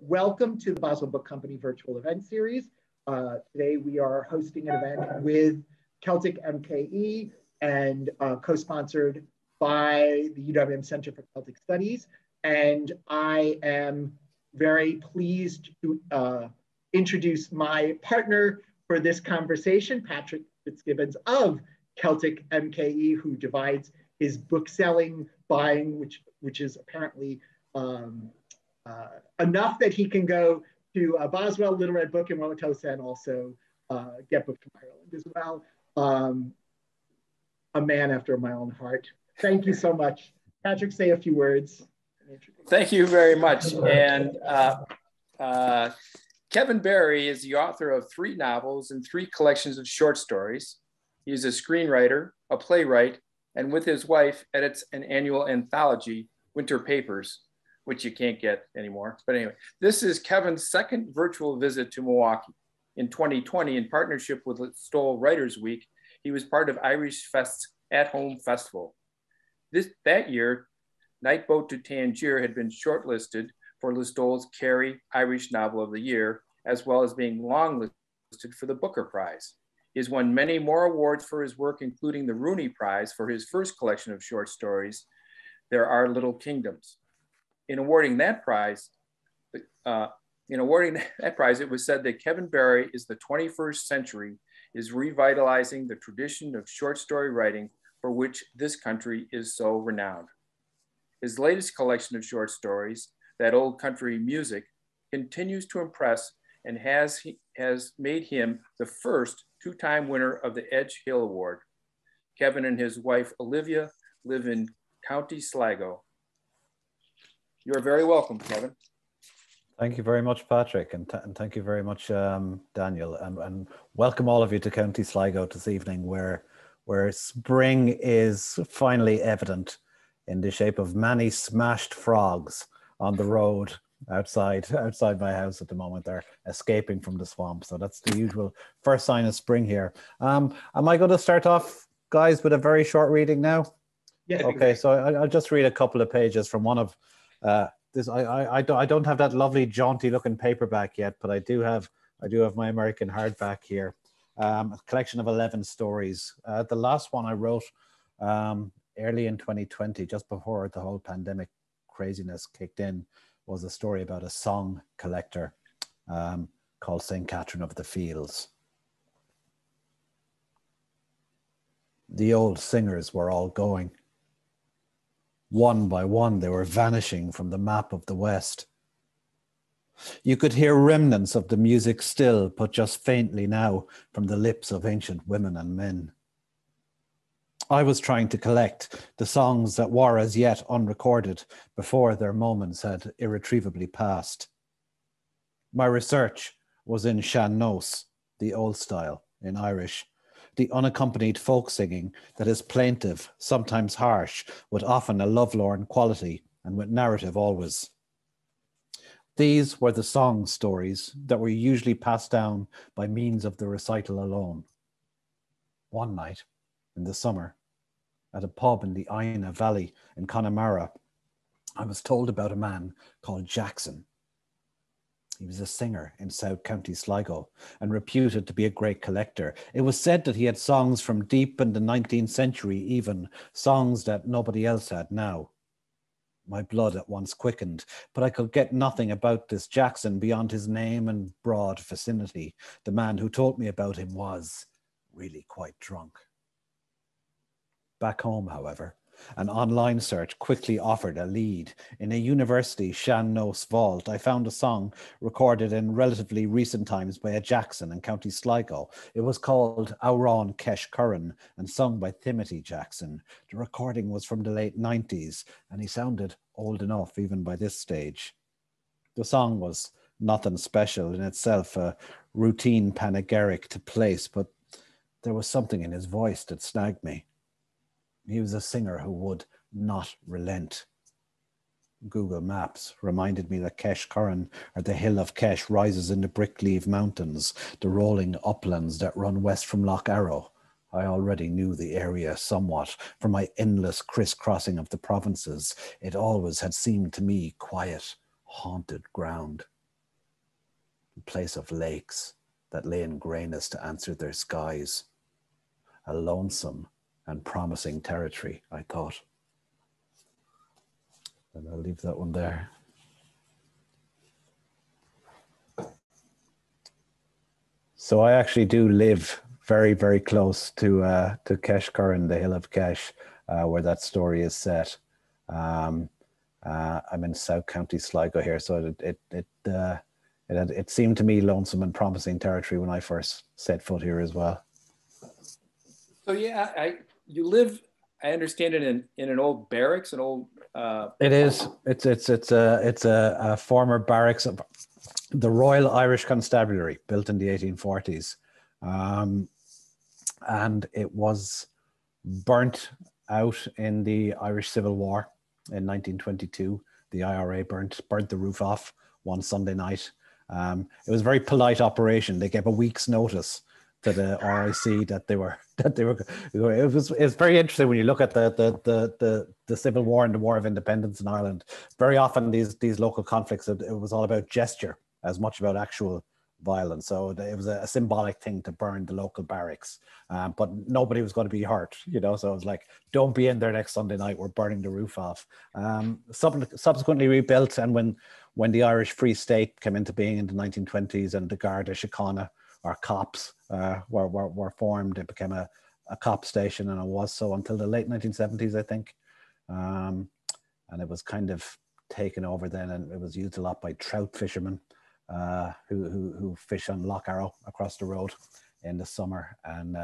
Welcome to the Boswell Book Company virtual event series. Today we are hosting an event with Celtic MKE and co-sponsored by the UWM Center for Celtic Studies. And I am very pleased to introduce my partner for this conversation, Patrick Fitzgibbons of Celtic MKE, who divides his book selling, buying, which is apparently enough that he can go to Boswell, Little Red Book in Wauwatosa, and also get books from Ireland as well. A man after my own heart. Thank you so much. Patrick, say a few words. Thank you very much. And Kevin Barry is the author of 3 novels and 3 collections of short stories. He's a screenwriter, a playwright, and with his wife edits an annual anthology, Winter Papers, which you can't get anymore. But anyway, this is Kevin's second virtual visit to Milwaukee. In 2020, in partnership with Listowel Writers Week, he was part of Irish Fest's at-home festival. That year, Night Boat to Tangier had been shortlisted for Listowel's Kerry Irish Novel of the Year, as well as being longlisted for the Booker Prize. He has won many more awards for his work, including the Rooney Prize for his first collection of short stories, There Are Little Kingdoms. In awarding that prize, it was said that Kevin Barry is the 21st century, is revitalizing the tradition of short story writing for which this country is so renowned. His latest collection of short stories, That Old Country Music, continues to impress and has made him the first 2-time winner of the Edge Hill Award. Kevin and his wife, Olivia, live in County Sligo. You're very welcome, Kevin. Thank you very much, Patrick, and thank you very much, Daniel, and welcome all of you to County Sligo this evening, where spring is finally evident in the shape of many smashed frogs on the road outside my house at the moment. They're escaping from the swamp, so that's the usual first sign of spring here. Am I going to start off, guys, with a very short reading now? Yeah. Okay, so I'll just read a couple of pages from one of this. I don't have that lovely jaunty looking paperback yet, but I do have my American hardback here. A collection of 11 stories. The last one I wrote early in 2020, just before the whole pandemic craziness kicked in, was a story about a song collector called St. Catherine of the Fields. The old singers were all going. One by one, they were vanishing from the map of the West. You could hear remnants of the music still, but just faintly now, from the lips of ancient women and men. I was trying to collect the songs that were as yet unrecorded before their moments had irretrievably passed. My research was in sean nós, the old style in Irish, the unaccompanied folk singing that is plaintive, sometimes harsh, with often a lovelorn quality and with narrative always. These were the song stories that were usually passed down by means of the recital alone. One night, in the summer, at a pub in the Ina Valley in Connemara, I was told about a man called Jackson. He was a singer in South County Sligo and reputed to be a great collector. It was said that he had songs from deep in the 19th century, even songs that nobody else had now. My blood at once quickened, but I could get nothing about this Jackson beyond his name and broad vicinity. The man who told me about him was really quite drunk. Back home, however, an online search quickly offered a lead. In a university sean nós vault, I found a song recorded in relatively recent times by a Jackson in County Sligo. It was called Aurán Ceis Curran and sung by Timothy Jackson. The recording was from the late 90s, and he sounded old enough even by this stage. The song was nothing special in itself, a routine panegyric to place, but there was something in his voice that snagged me. He was a singer who would not relent. Google Maps reminded me that Ceis Curran, or the hill of Ceis, rises in the Brickleave Mountains, the rolling uplands that run west from Lough Arrow. I already knew the area somewhat from my endless crisscrossing of the provinces. It always had seemed to me quiet, haunted ground. place of lakes that lay in greyness to answer their skies. A lonesome and promising territory, I thought. And I'll leave that one there. So I actually do live very, very close to Keshkar, the Hill of Kesh, where that story is set. I'm in South County Sligo here, so it seemed to me lonesome and promising territory when I first set foot here as well. So yeah, you live, I understand it in an old barracks, an old. It is. It's a former barracks of the Royal Irish Constabulary, built in the 1840s, and it was burnt out in the Irish Civil War in 1922. The IRA burnt the roof off one Sunday night. It was a very polite operation. They gave a week's notice to the RIC that they were. It was very interesting when you look at the Civil War and the War of Independence in Ireland. Very often these local conflicts, it was all about gesture as much about actual violence. So it was a symbolic thing to burn the local barracks, but nobody was going to be hurt, you know. So it was like, don't be in there next Sunday night. We're burning the roof off. Subsequently rebuilt, and when the Irish Free State came into being in the 1920s, and the Garda Síochána, or cops, were formed, it became a cop station, and it was so until the late 1970s, I think. And it was kind of taken over then, and it was used a lot by trout fishermen who fish on Loch Arrow across the road in the summer. And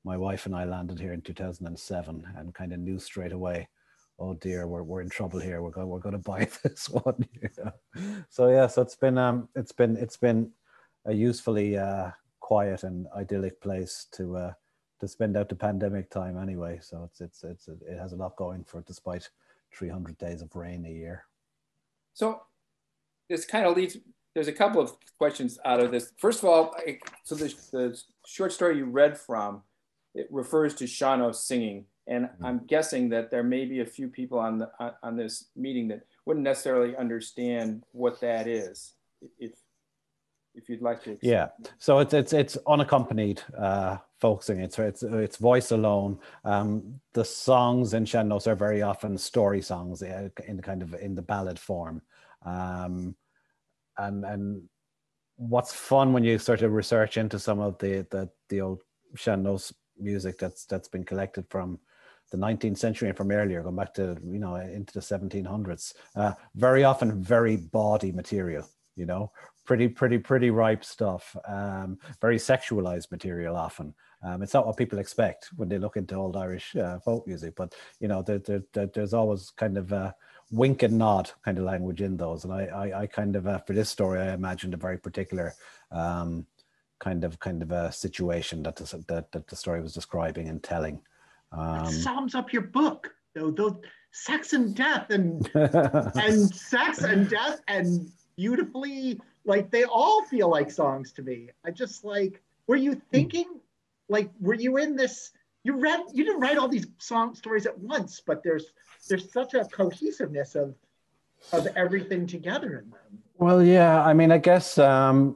my wife and I landed here in 2007 and kind of knew straight away, oh dear, we're in trouble here. We're going to buy this one. You know? So yeah, so it's been a usefully quiet and idyllic place to spend out the pandemic time anyway. So it has a lot going for it, despite 300 days of rain a year. So this kind of leads. There's a couple of questions out of this. First of all, so the short story you read from, it refers to Sean singing, and I'm guessing that there may be a few people on this meeting that wouldn't necessarily understand what that is. If you'd like to explain. Yeah, so it's unaccompanied folk singing. It's voice alone. The songs in Sean are very often story songs in the ballad form. And what's fun when you sort of research into some of the old Sean music that's been collected from the 19th century and from earlier, going back to, you know, into the 1700s, very often very bawdy material, you know, pretty ripe stuff, very sexualized material often. It's not what people expect when they look into old Irish folk music, but, you know, there's always kind of wink and nod kind of language in those. And I kind of, for this story, I imagined a very particular kind of a situation that the story was describing and telling. That sums up your book, though. Those sex and death and and sex and death and beautifully, like, they all feel like songs to me. I just like, were you thinking, like, were you in this? You didn't write all these stories at once, but there's such a cohesiveness of everything together in them. Well, yeah, I mean, I guess a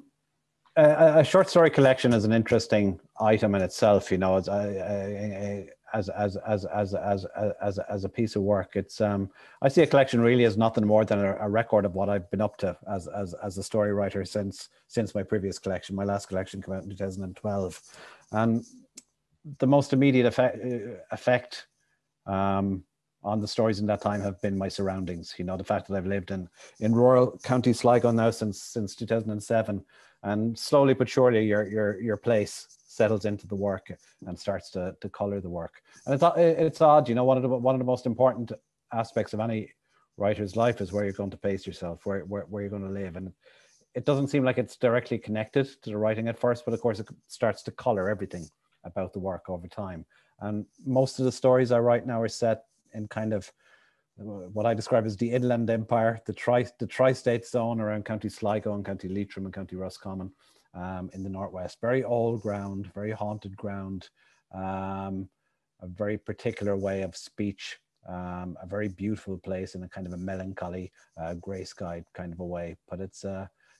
short story collection is an interesting item in itself. You know, as a piece of work, it's I see a collection really as nothing more than a record of what I've been up to as a story writer since my previous collection. My last collection came out in 2012, and the most immediate effect on the stories in that time have been my surroundings. You know, the fact that I've lived in rural County Sligo now since 2007, and slowly but surely your place settles into the work and starts to color the work. And it's odd, you know, one of the most important aspects of any writer's life is where you're going to base yourself, where you're going to live. And it doesn't seem like it's directly connected to the writing at first, but of course it starts to color everything about the work over time. And most of the stories I write now are set in kind of what I describe as the Inland Empire, the tri-state zone around County Sligo and County Leitrim and County Roscommon in the northwest. Very old ground, very haunted ground, a very particular way of speech, a very beautiful place in a kind of a melancholy, grey skied kind of a way. But it's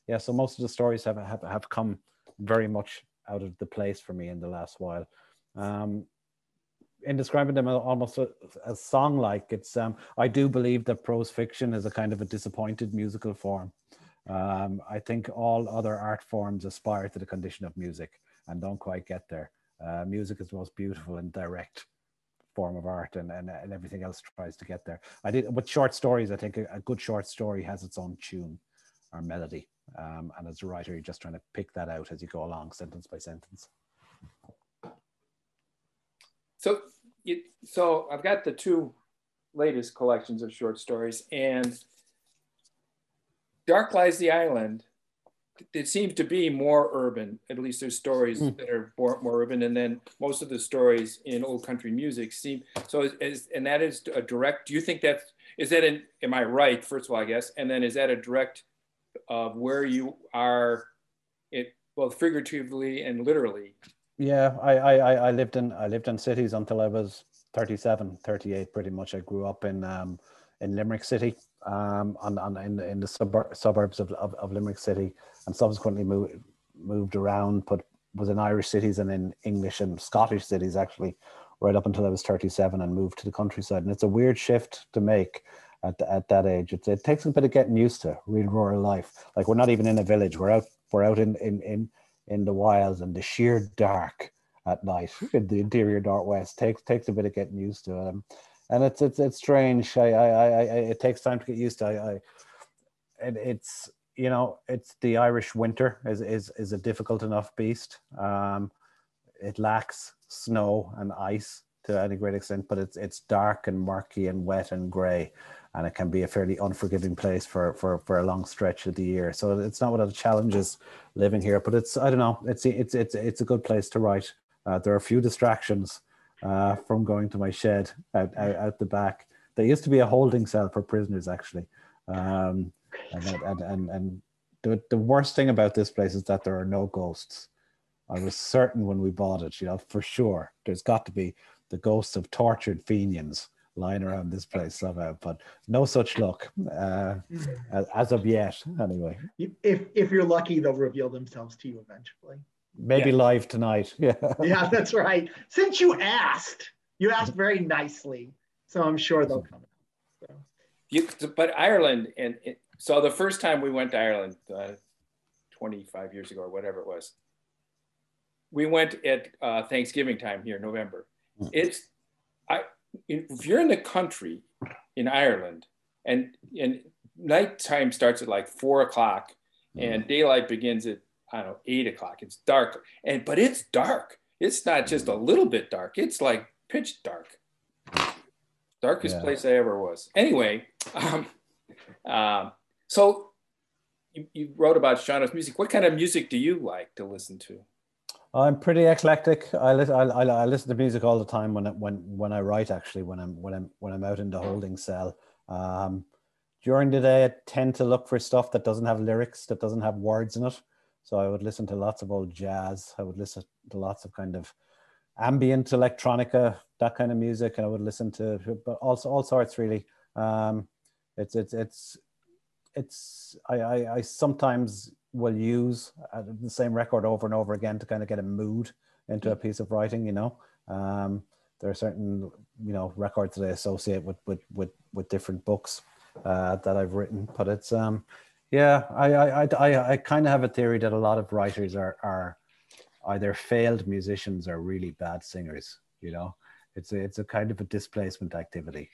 yeah, so most of the stories have come very much out of the place for me in the last while. In describing them almost as song-like, it's I do believe that prose fiction is a kind of a disappointed musical form. I think all other art forms aspire to the condition of music and don't quite get there. Music is the most beautiful and direct form of art, and everything else tries to get there. With short stories, I think a good short story has its own tune or melody, and as a writer, you're just trying to pick that out as you go along, sentence by sentence. So I've got the two latest collections of short stories, and Dark Lies the Island. It seems to be more urban. At least there's stories that are more urban, and then most of the stories in Old Country Music seem so. And that is a direct. Do you think am I right? First of all, I guess, and then is that a direct of where you are, both figuratively and literally? Yeah, I lived in cities until I was 37, 38, pretty much. I grew up in Limerick City, in the suburbs of Limerick City, and subsequently moved around, but was in Irish cities and in English and Scottish cities actually, right up until I was 37, and moved to the countryside. And it's a weird shift to make at that age. It takes a bit of getting used to real rural life. Like, we're not even in a village. We're out in the wilds, and the sheer dark at night in the interior northwest takes a bit of getting used to it. And it's strange. It takes time to get used to. It's the Irish winter is a difficult enough beast. It lacks snow and ice to any great extent, but it's dark and murky and wet and grey, and it can be a fairly unforgiving place for a long stretch of the year. So it's not without challenges living here, but it's a good place to write. There are a few distractions from going to my shed out the back. There used to be a holding cell for prisoners, actually. And the worst thing about this place is that there are no ghosts. I was certain when we bought it, for sure, there's got to be the ghosts of tortured Fenians lying around this place somehow, but no such luck as of yet, anyway. If you're lucky, they'll reveal themselves to you eventually. Maybe live tonight. Yeah. Yeah, that's right. Since you asked very nicely, so I'm sure they'll come out. But Ireland, so the first time we went to Ireland 25 years ago or whatever it was, we went at Thanksgiving time here, November. If you're in the country in Ireland, and nighttime starts at like 4 o'clock, and daylight begins at 8 o'clock. It's dark, but it's dark. It's not just a little bit dark. It's like pitch dark. Darkest place I ever was. Anyway, so you wrote about genres music. What kind of music do you like to listen to? I'm pretty eclectic. I listen to music all the time when I write. Actually, when I'm out in the holding cell. During the day, I tend to look for stuff that doesn't have lyrics, that doesn't have words in it. So I would listen to lots of old jazz. I would listen to lots of kind of ambient electronica, that kind of music, and I would listen to all sorts really. I sometimes will use the same record over and over again to kind of get a mood into a piece of writing. There are certain records that I associate with different books that I've written, but it's I kind of have a theory that a lot of writers are either failed musicians or really bad singers. It's a kind of a displacement activity.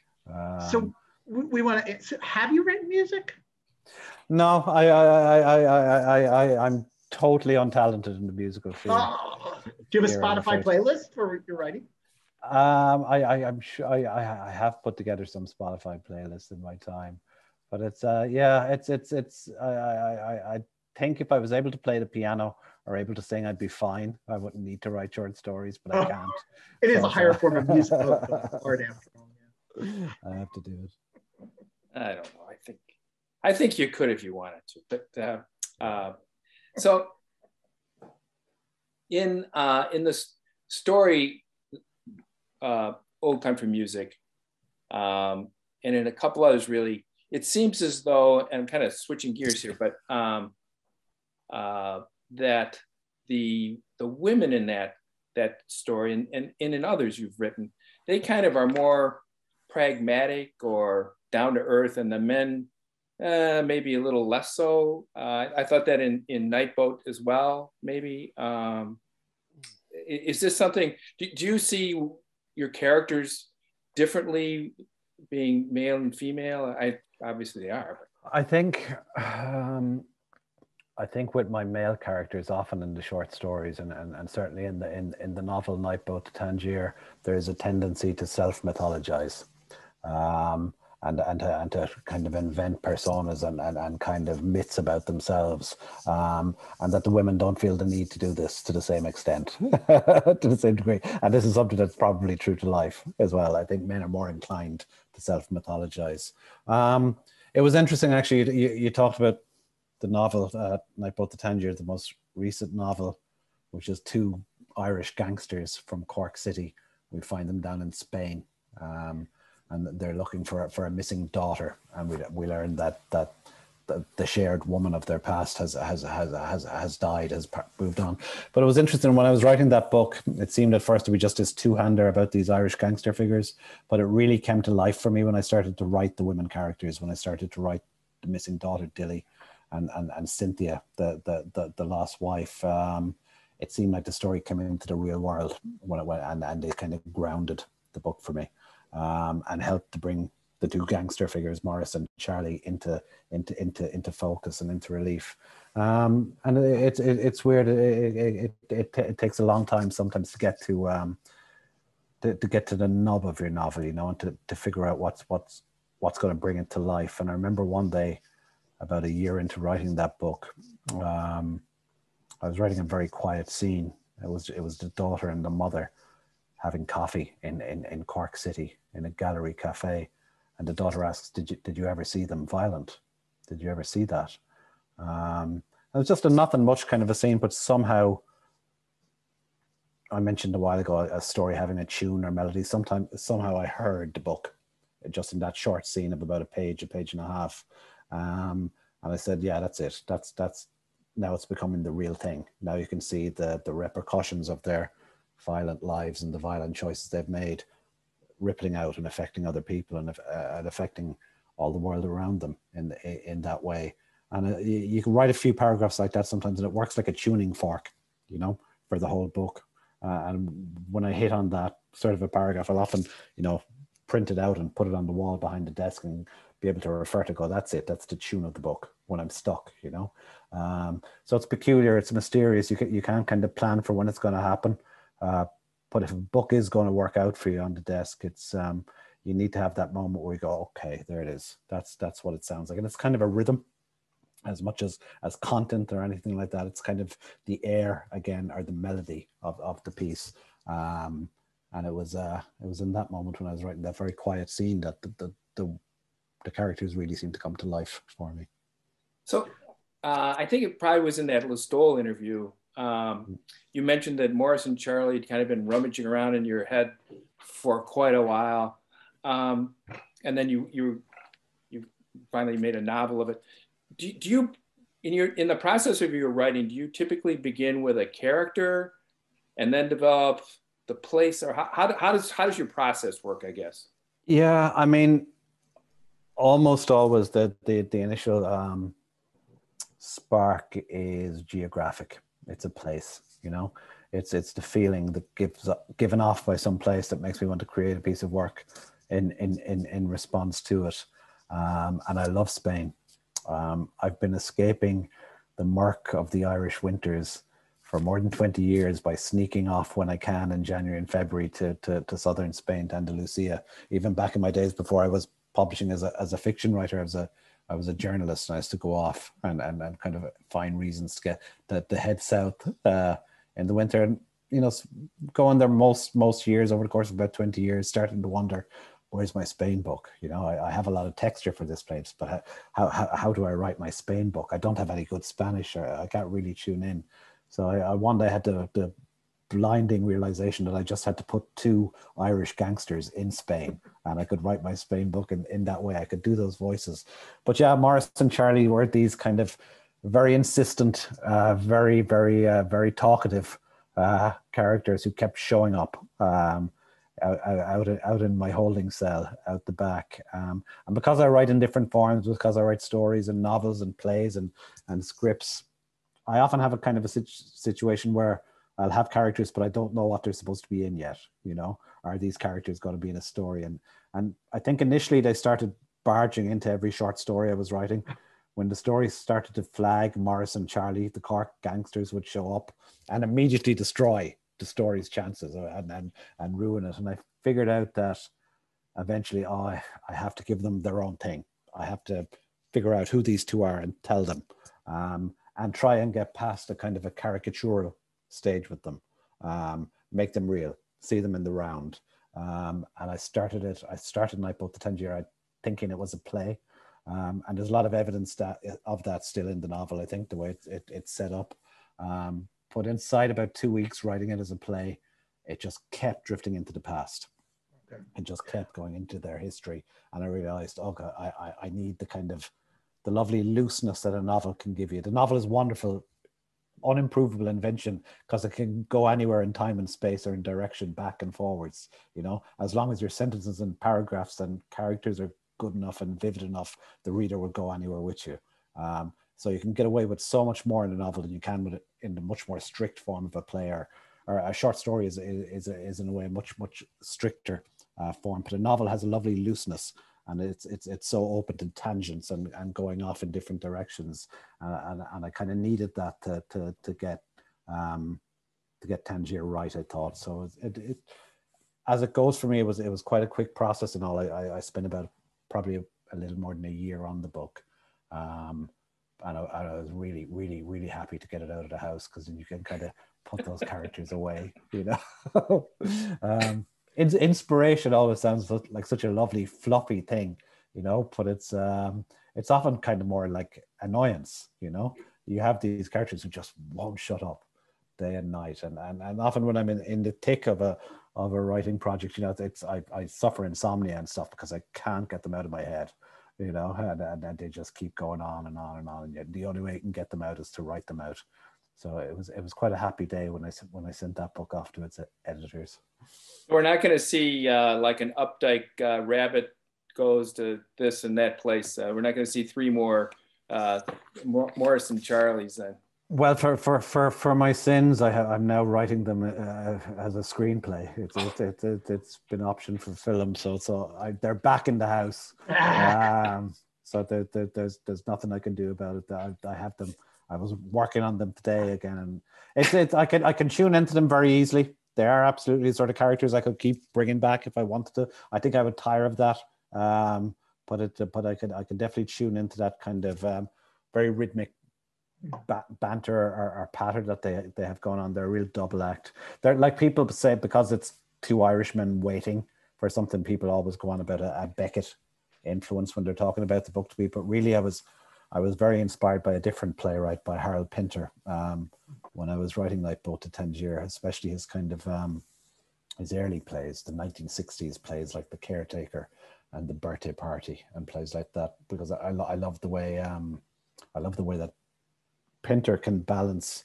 So we want to. So have you written music? No, I'm totally untalented in the musical field. Oh, do you have a Spotify playlist for your writing? I'm sure I have put together some Spotify playlists in my time, but it's I think if I was able to play the piano or able to sing, I'd be fine. I wouldn't need to write short stories, but I can't. It is a higher form of musical art after all. Yeah. I have to do it. I don't know. I think you could if you wanted to, but so in the story Old Country Music, and in a couple others, really, it seems as though, and I'm kind of switching gears here, but that the women in that story and in others you've written, they kind of are more pragmatic or down to earth, and the men maybe a little less so. I thought that in Night Boat as well, maybe. Is this something, do you see your characters differently being male and female? Obviously they are. I think with my male characters, often in the short stories and certainly in the novel Night Boat to Tangier, there is a tendency to self-mythologize. And to kind of invent personas and kind of myths about themselves, and that the women don't feel the need to do this to the same extent, to the same degree. And this is something that's probably true to life as well. I think men are more inclined to self-mythologize. It was interesting, actually, you talked about the novel, Night Boat to Tangier, the most recent novel, which is two Irish gangsters from Cork City. We find them down in Spain. And they're looking for a missing daughter, and we learn that the shared woman of their past has died, has moved on. But it was interesting, when I was writing that book, it seemed at first to be just this two-hander about these Irish gangster figures, but it really came to life for me when I started to write the women characters, when I started to write the missing daughter Dilly and Cynthia, the lost wife. It seemed like the story came into the real world when it went, and they kind of grounded the book for me. And helped to bring the two gangster figures, Morris and Charlie, into focus and into relief. And it's weird. It takes a long time sometimes to get to the nub of your novel, and to figure out what's going to bring it to life. And I remember one day, about a year into writing that book, I was writing a very quiet scene. It was the daughter and the mother having coffee in Cork City in a gallery cafe, and the daughter asks, "Did you ever see them violent? Did you ever see that?" It was just a nothing much kind of a scene, but somehow, I mentioned a while ago a story having a tune or melody. Somehow I heard the book just in that short scene of about a page and a half, and I said, "Yeah, that's it. That's now it's becoming the real thing. Now you can see the repercussions of their violent lives and the violent choices they've made rippling out and affecting other people and affecting all the world around them in that way." And you can write a few paragraphs like that sometimes, and it works like a tuning fork, for the whole book. And when I hit on that sort of a paragraph, I'll often, print it out and put it on the wall behind the desk and be able to refer to, that's it, that's the tune of the book when I'm stuck, So it's peculiar, it's mysterious. You can't kind of plan for when it's going to happen. But if a book is going to work out for you on the desk, it's you need to have that moment where you go, okay, there it is. That's what it sounds like. And it's kind of a rhythm as much as content or anything like that. It's kind of the air again, or the melody of the piece. And it was in that moment when I was writing that very quiet scene that the characters really seemed to come to life for me. So I think it probably was in that Listowel interview. You mentioned that Morris and Charlie had kind of been rummaging around in your head for quite a while, and then you finally made a novel of it. Do you in the process of your writing, do you typically begin with a character and then develop the place, or how does your process work, I guess? Yeah, I mean, almost always the initial spark is geographic. It's a place, it's the feeling that given off by some place that makes me want to create a piece of work in response to it. And I love Spain. I've been escaping the murk of the Irish winters for more than 20 years by sneaking off when I can in January and February to southern Spain, to Andalusia. Even back in my days before I was publishing as a fiction writer, I was a journalist, and I used to go off and kind of find reasons to get to head south in the winter, and going there most years over the course of about 20 years, starting to wonder, where's my Spain book? I have a lot of texture for this place, but how do I write my Spain book? I don't have any good Spanish, or I can't really tune in. So one day I had the blinding realization that I just had to put two Irish gangsters in Spain, and I could write my Spain book in that way. I could do those voices. But yeah, Morris and Charlie were these kind of very insistent, very talkative characters who kept showing up out in my holding cell out the back. And because I write in different forms, because I write stories and novels and plays and scripts, I often have a kind of a situation where I'll have characters, but I don't know what they're supposed to be in yet. You know, are these characters going to be in a story? And I think initially they started barging into every short story I was writing. When the stories started to flag, Morris and Charlie, the Cork gangsters, would show up and immediately destroy the story's chances and ruin it. And I figured out that eventually, I have to give them their own thing. I have to figure out who these two are and tell them, and try and get past a kind of a caricatural stage with them, make them real, see them in the round. And I started Nightboat to Tangier thinking it was a play. And there's a lot of evidence of that still in the novel, I think, the way it's set up. But inside about 2 weeks writing it as a play, it just kept drifting into the past. Okay. It just kept going into their history. And I realized, okay, I need the lovely looseness that a novel can give you. The novel is wonderful, unimprovable invention, because it can go anywhere in time and space or in direction, back and forwards. You know, as long as your sentences and paragraphs and characters are good enough and vivid enough, the reader will go anywhere with you. So you can get away with so much more in a novel than you can with it in the much more strict form of a play, or a short story is in a way much stricter form. But a novel has a lovely looseness, and it's so open to tangents and going off in different directions. And I kind of needed that to get Tangier right, I thought. So it as it goes for me, it was quite a quick process and all. I spent about probably a little more than a year on the book. And I was really happy to get it out of the house, because then you can kind of put those characters away, you know. Inspiration always sounds like such a lovely fluffy thing, you know, but it's often kind of more like annoyance, you know. You have these characters who just won't shut up day and night, and often when I'm in the thick of a writing project, you know, I suffer insomnia and stuff because I can't get them out of my head. You know, and they just keep going on and on and on. And yet the only way you can get them out is to write them out. So it was quite a happy day when I sent that book off to its editors. We're not going to see like an Updike rabbit goes to this and that place. We're not going to see three more Morris and Charlies then. Well, for my sins, I'm now writing them as a screenplay. It's been optioned for film, so they're back in the house. So there's nothing I can do about it. I have them. I was working on them today again, and I can tune into them very easily. They are absolutely sort of characters I could keep bringing back if I wanted to. I think I would tire of that, but I could definitely tune into that kind of very rhythmic banter or patter that they have going on. They're a real double act. They're like, people say, because it's two Irishmen waiting for something, people always go on about a Beckett influence when they're talking about the book to me. But really, I was very inspired by a different playwright, by Harold Pinter, when I was writing Nightboat to Tangier, especially his kind of his early plays, the 1960s plays like The Caretaker and The Birthday Party and plays like that, because I love the way that Pinter can balance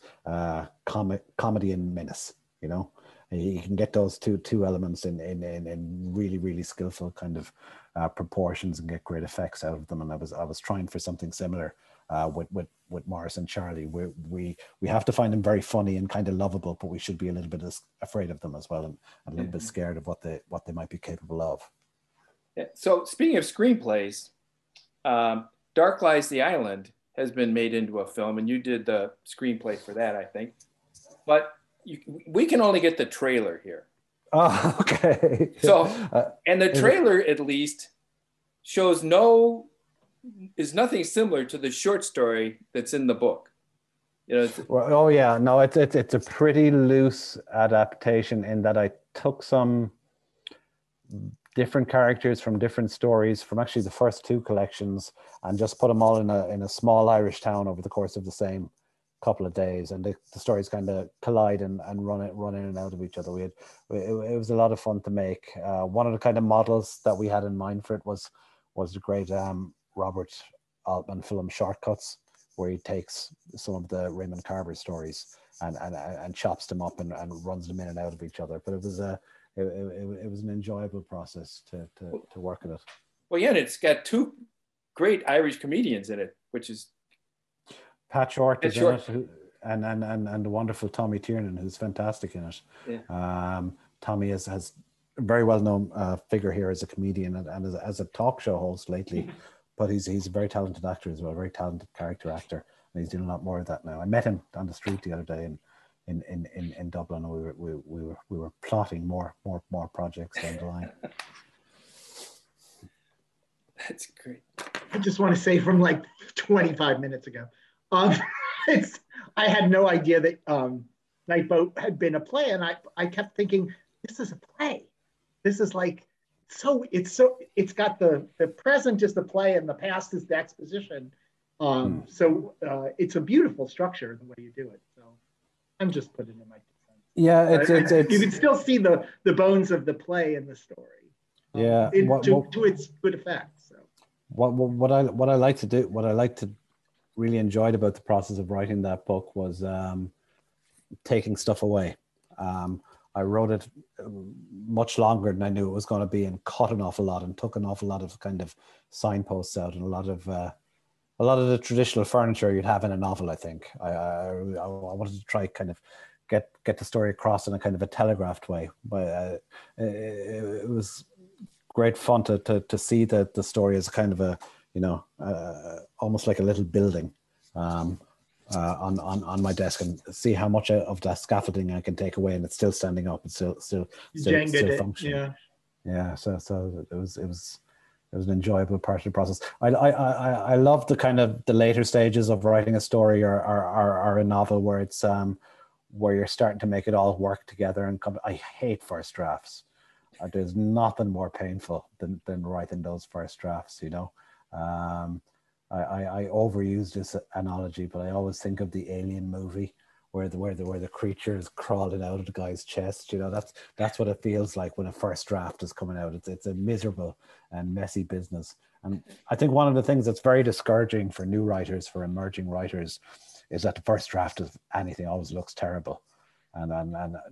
comedy and menace. You know, you can get those two elements in really skillful kind of proportions and get great effects out of them. And I was trying for something similar with Morris and Charlie. We have to find them very funny and kind of lovable, but we should be a little bit afraid of them as well, and a little bit scared of what they might be capable of. Yeah. So speaking of screenplays, Dark Lies the Island has been made into a film, and you did the screenplay for that, I think. But we can only get the trailer here. Oh, okay. So, and the trailer at least shows is nothing similar to the short story that's in the book. You know. Well, oh yeah, no, it's a pretty loose adaptation in that I took some different characters from different stories from actually the first two collections and just put them all in a small Irish town over the course of the same couple of days, and the stories kind of collide and run in and out of each other. It was a lot of fun to make. One of the kind of models that we had in mind for it was the great Robert Altman film Shortcuts, where he takes some of the Raymond Carver stories and chops them up and runs them in and out of each other. But it was an enjoyable process to work at it. Well, yeah, and it's got two great Irish comedians in it, which is Pat Short is in it, and the wonderful Tommy Tiernan, who's fantastic in it. Yeah. Tommy has a very well-known figure here as a comedian and as a talk show host lately, but he's a very talented actor as well, a very talented character actor, and he's doing a lot more of that now. I met him on the street the other day in Dublin. We were plotting more projects down the line. That's great. I just want to say from like 25 minutes ago, I had no idea that Night Boat had been a play, and I kept thinking, this is a play. This is like it's got the present is the play and the past is the exposition. So it's a beautiful structure the way you do it. So I'm just putting in my 2 cents. Yeah, it's you can still see the bones of the play in the story. Yeah, to its good effect. So what I like to really enjoyed about the process of writing that book was taking stuff away. I wrote it much longer than I knew it was going to be, and cut an awful lot and took an awful lot of kind of signposts out and a lot of the traditional furniture you'd have in a novel. I think I wanted to try kind of get the story across in a kind of a telegraphed way, but it was great fun to see the story as a kind of a, almost like a little building on my desk, and see how much of that scaffolding I can take away and it's still standing up and still functioning. Yeah. So it was an enjoyable part of the process. I love the kind of the later stages of writing a story or a novel where it's where you're starting to make it all work together and come. I hate first drafts. There's nothing more painful than writing those first drafts, I overuse this analogy, but I always think of the Alien movie where the creature is crawling out of the guy's chest. That's what it feels like when a first draft is coming out. It's a miserable and messy business. And I think one of the things that's very discouraging for new writers, for emerging writers, is that the first draft of anything always looks terrible. And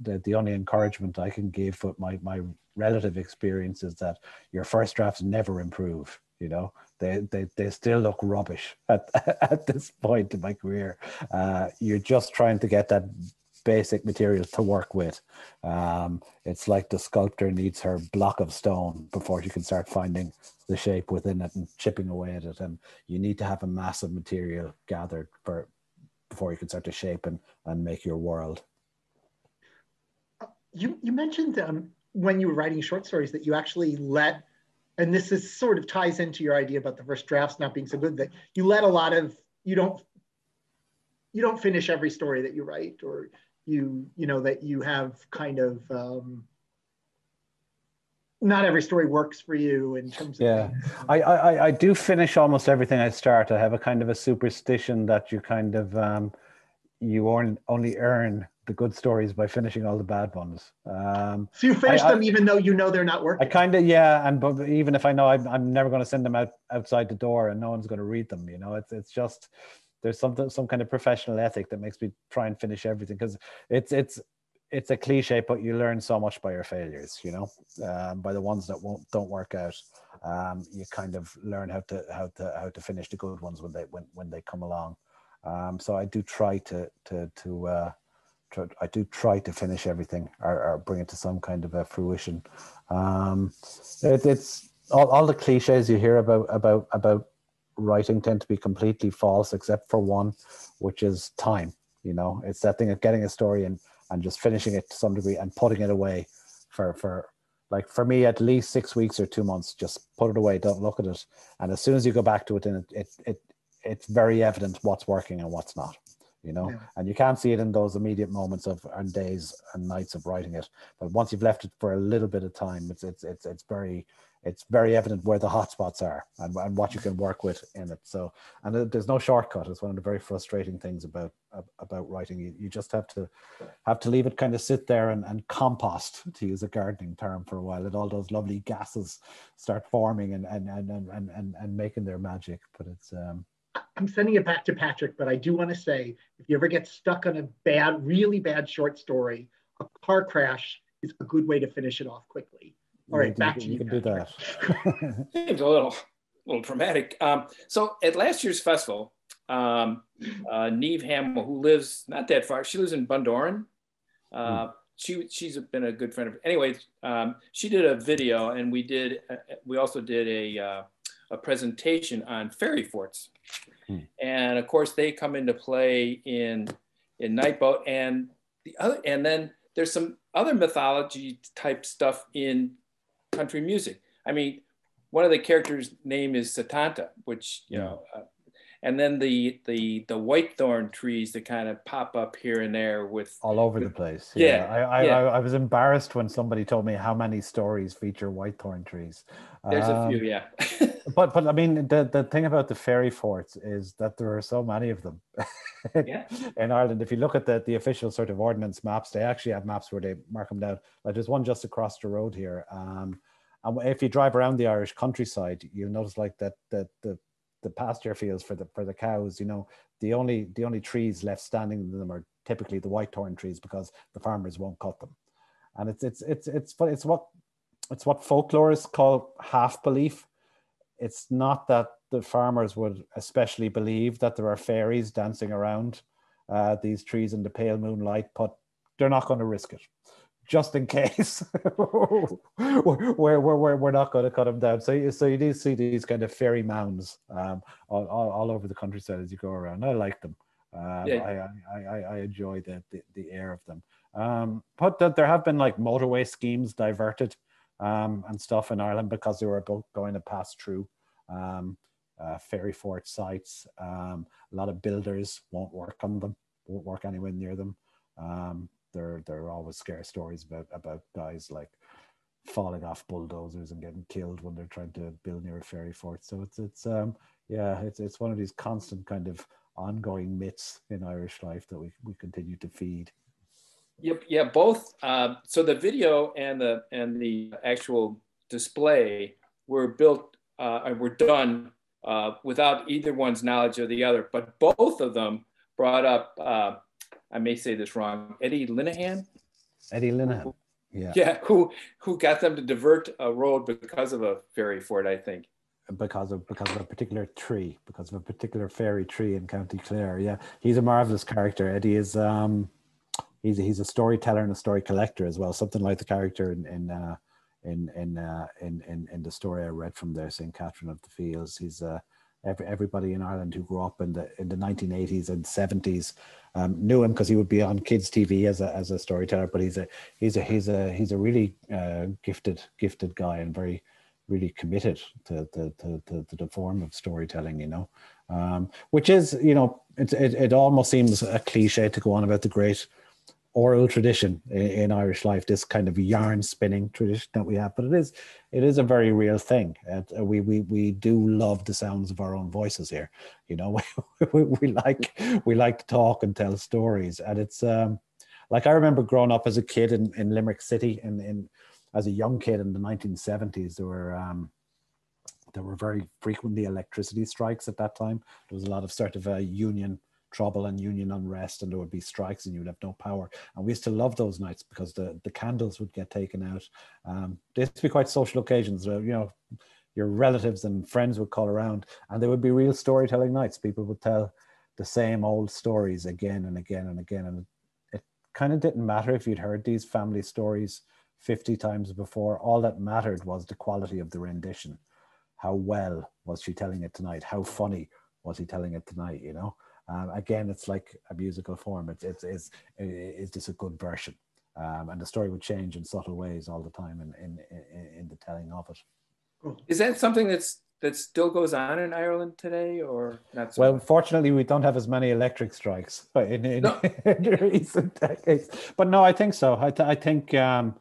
the only encouragement I can give with my relative experience is that your first drafts never improve. They still look rubbish at this point in my career. You're just trying to get that basic material to work with. It's like the sculptor needs her block of stone before she can start finding the shape within it and chipping away at it. And you need to have a massive material gathered before you can start to shape and make your world. You mentioned when you were writing short stories that you actually let, and this is sort of ties into your idea about the first drafts not being so good, that you let a lot of, you don't finish every story that you write, or that you have kind of, not every story works for you in terms of. Yeah, I do finish almost everything I start. I have a kind of a superstition that you kind of, you only earn the good stories by finishing all the bad ones. So you finish them even though they're not working? I kind of, yeah, but even if I know I'm never going to send them outside the door and no one's going to read them, it's just, there's some kind of professional ethic that makes me try and finish everything, because it's a cliche, but you learn so much by your failures, by the ones that don't work out. You kind of learn how to finish the good ones when they come along. So I do try to finish everything or bring it to some kind of a fruition. It's all the cliches you hear about writing tend to be completely false, except for one, which is time. It's that thing of getting a story and just finishing it to some degree and putting it away for me at least 6 weeks or 2 months. Just put it away, don't look at it, and as soon as you go back to it, then it's very evident what's working and what's not. Yeah. And you can't see it in those immediate moments and days and nights of writing it. But once you've left it for a little bit of time, it's very evident where the hot spots are and what you can work with in it. So, and there's no shortcut. It's one of the very frustrating things about writing. You just have to leave it kind of sit there and compost, to use a gardening term, for a while. And all those lovely gases start forming and making their magic. But it's I'm sending it back to Patrick, but I do want to say, if you ever get stuck on a bad, really bad short story, a car crash is a good way to finish it off quickly. All right, back to you, can do Patrick. that. Seems a little dramatic. So at last year's festival, Neve Hamill, who lives not that far, she lives in Bundoran. She's been a good friend of. Anyway, she did a video, and we also did a presentation on fairy forts, and of course they come into play in Nightboat, and then there's some other mythology type stuff in country music. I mean, one of the characters' name is Satanta, which and then the whitethorn trees that kind of pop up here and there with all over the place. I was embarrassed when somebody told me how many stories feature whitethorn trees. There's a few, yeah. but I mean, the thing about the fairy forts is that there are so many of them in Ireland. If you look at the official sort of ordnance maps, they actually have maps where they mark them down. Like there's one just across the road here. And if you drive around the Irish countryside, you'll notice like that the pasture fields for the cows, you know, the only trees left standing in them are typically the whitethorn trees because the farmers won't cut them. And it's what folklorists call half belief. It's not that the farmers would especially believe that there are fairies dancing around these trees in the pale moonlight, but they're not going to risk it. Just in case we're not going to cut them down. So you do see these kind of fairy mounds all over the countryside as you go around. I like them. I enjoy the air of them. But there have been like motorway schemes diverted and stuff in Ireland because they were both going to pass through fairy fort sites. A lot of builders won't work on them, won't work anywhere near them. There are always scare stories about guys like falling off bulldozers and getting killed when they're trying to build near a fairy fort. So it's one of these constant kind of ongoing myths in Irish life that we continue to feed. Yep. Yeah. Both. So the video and the actual display were built and were done without either one's knowledge of the other, but both of them brought up. I may say this wrong. Eddie Linehan. Yeah. Who got them to divert a road because of a fairy fort, I think. Because of a particular tree, because of a particular fairy tree in County Clare. Yeah, he's a marvelous character. Eddie is he's a storyteller and a story collector as well. Something like the character in the story I read from there, St. Catherine of the Fields. He's everybody in Ireland who grew up in the 1980s and 70s knew him because he would be on kids TV as a storyteller. But he's a really gifted guy and very really committed to the form of storytelling, you know, which is, you know, it almost seems a cliche to go on about the great oral tradition in Irish life, this kind of yarn spinning tradition that we have, but it is a very real thing. We do love the sounds of our own voices here, you know. we like to talk and tell stories, and it's like I remember growing up as a kid in Limerick City, and as a young kid in the 1970s, there were very frequently electricity strikes at that time. There was a lot of sort of union trouble and union unrest, and there would be strikes and you would have no power. And we used to love those nights because the candles would get taken out. They used to be quite social occasions. You know, your relatives and friends would call around, and there would be real storytelling nights. People would tell the same old stories again and again and again. And it kind of didn't matter if you'd heard these family stories 50 times before. All that mattered was the quality of the rendition. How well was she telling it tonight? How funny was he telling it tonight, you know? Again, it's like a musical form. Is this a good version? And the story would change in subtle ways all the time in the telling of it. Is that something that still goes on in Ireland today, or not so well, much? Fortunately, we don't have as many electric strikes in recent decades. But no, I think so. I think yeah,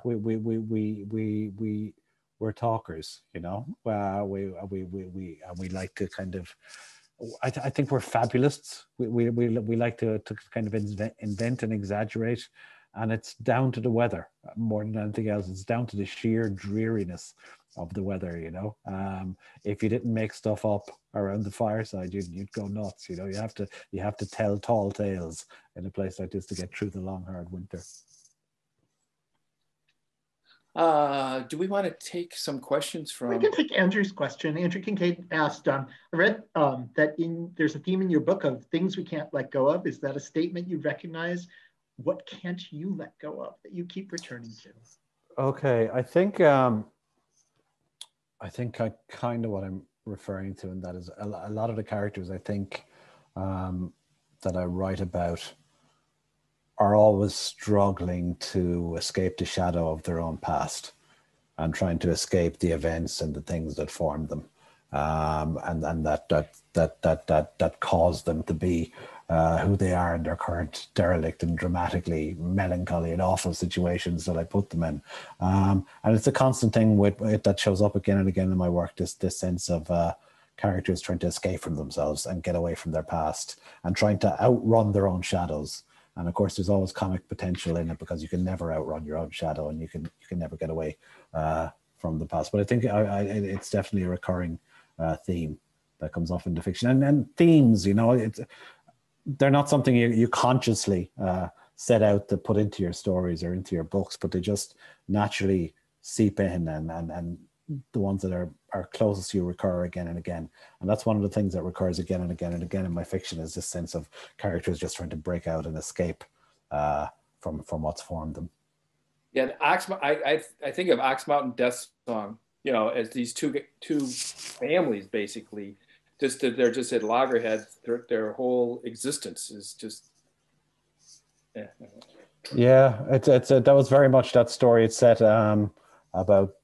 we're talkers, you know. We like to kind of. I think we're fabulists. We like to kind of invent and exaggerate, and it's down to the weather more than anything else. It's down to the sheer dreariness of the weather, you know. If you didn't make stuff up around the fireside, you'd go nuts, you know. You have to tell tall tales in a place like this to get through the long, hard winter. Do we want to take some questions from? We can take Andrew's question. Andrew Kincaid asked, I read that there's a theme in your book of things we can't let go of. Is that a statement you recognize? What can't you let go of that you keep returning to? Okay, I think I kind of what I'm referring to, and that is a lot of the characters I think that I write about are always struggling to escape the shadow of their own past and trying to escape the events and the things that formed them, and that caused them to be who they are in their current derelict and dramatically melancholy and awful situations that I put them in. And it's a constant thing with that shows up again and again in my work, this sense of characters trying to escape from themselves and get away from their past and trying to outrun their own shadows. And of course, there's always comic potential in it because you can never outrun your own shadow, and you can never get away from the past. But I think it's definitely a recurring theme that comes off into fiction. And themes, you know, they're not something you consciously set out to put into your stories or into your books, but they just naturally seep in, and the ones that are closest to you recur again and again. And that's one of the things that recurs again and again and again in my fiction, is this sense of characters just trying to break out and escape from what's formed them. Yeah, I think of Ox Mountain Death Song, you know, as these two families basically. They're just at loggerheads. Their whole existence is just. Yeah, that was very much that story. It's set about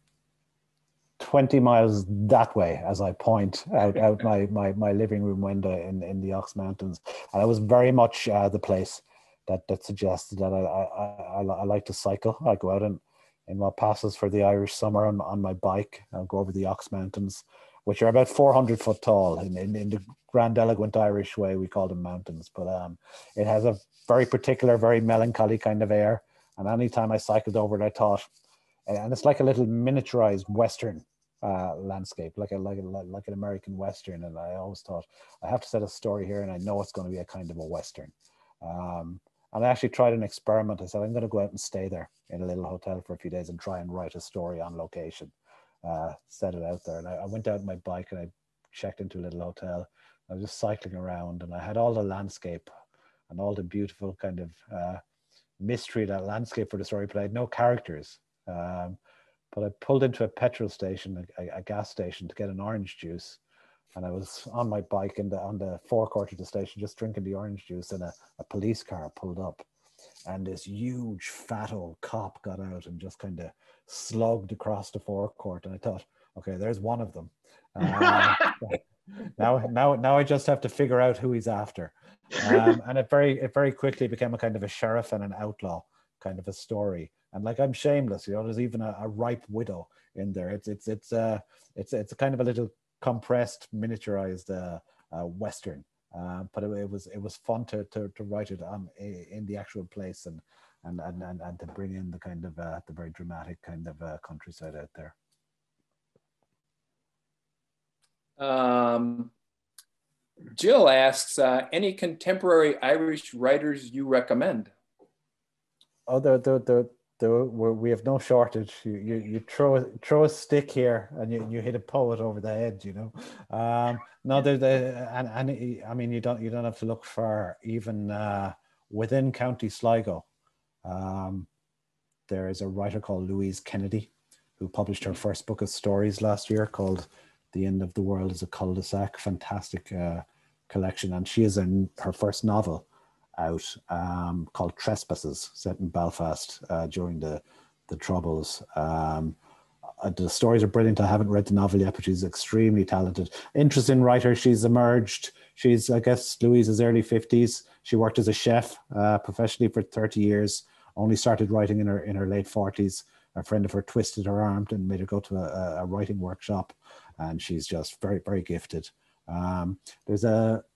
20 miles that way as I point out my living room window in the Ox Mountains, and it was very much the place that suggested that I like to cycle. I go out in what passes for the Irish summer on my bike. I'll go over the Ox Mountains, which are about 400 foot tall. In the grandiloquent Irish way, we call them mountains. But it has a very particular, very melancholy kind of air. And anytime I cycled over it, I thought, and it's like a little miniaturized Western landscape, like an American Western. And I always thought, I have to set a story here, and I know it's going to be a kind of a Western. And I actually tried an experiment. I said, I'm going to go out and stay there in a little hotel for a few days and try and write a story on location. Set it out there, and I went out on my bike and I checked into a little hotel. I was just cycling around, and I had all the landscape and all the beautiful kind of mystery of that landscape for the story, but I had no characters. But I pulled into a petrol station, a gas station, to get an orange juice, and I was on my bike on the forecourt of the station just drinking the orange juice, and a police car pulled up, and this huge fat old cop got out and just kind of slugged across the forecourt. And I thought, okay, there's one of them. Now I just have to figure out who he's after. And it very quickly became a kind of a sheriff and an outlaw kind of a story. And like, I'm shameless, you know, there's even a ripe widow in there. It's a kind of a little compressed, miniaturized Western. But it was fun to write it in the actual place and to bring in the kind of the very dramatic kind of countryside out there. Jill asks, any contemporary Irish writers you recommend? Oh, we have no shortage. You throw a stick here and you hit a poet over the head, you know. No, and I mean, you don't have to look far. Even within County Sligo, there is a writer called Louise Kennedy, who published her first book of stories last year called "The End of the World is a Cul-de-sac." Fantastic collection, and she is in her first novel out called Trespasses, set in Belfast during the Troubles. The stories are brilliant. I haven't read the novel yet, but she's extremely talented. Interesting writer. She's emerged. She's, I guess, Louise's early 50s. She worked as a chef professionally for 30 years, only started writing in her late 40s. A friend of her twisted her arm and made her go to a writing workshop, and she's just very, very gifted. There's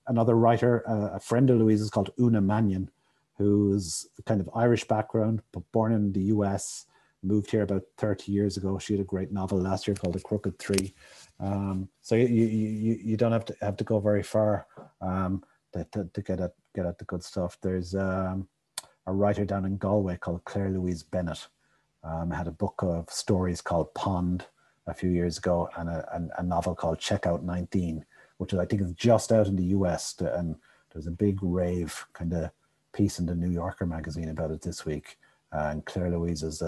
another writer, a friend of Louise's called Una Mannion, who's kind of Irish background, but born in the US, moved here about 30 years ago. She had a great novel last year called The Crooked Tree. So you don't have to go very far to get at the good stuff. There's a writer down in Galway called Claire Louise Bennett. Had a book of stories called Pond a few years ago, and a novel called Checkout 19, which I think is just out in the US. And there's a big rave kind of piece in the New Yorker magazine about it this week. And Claire Louise is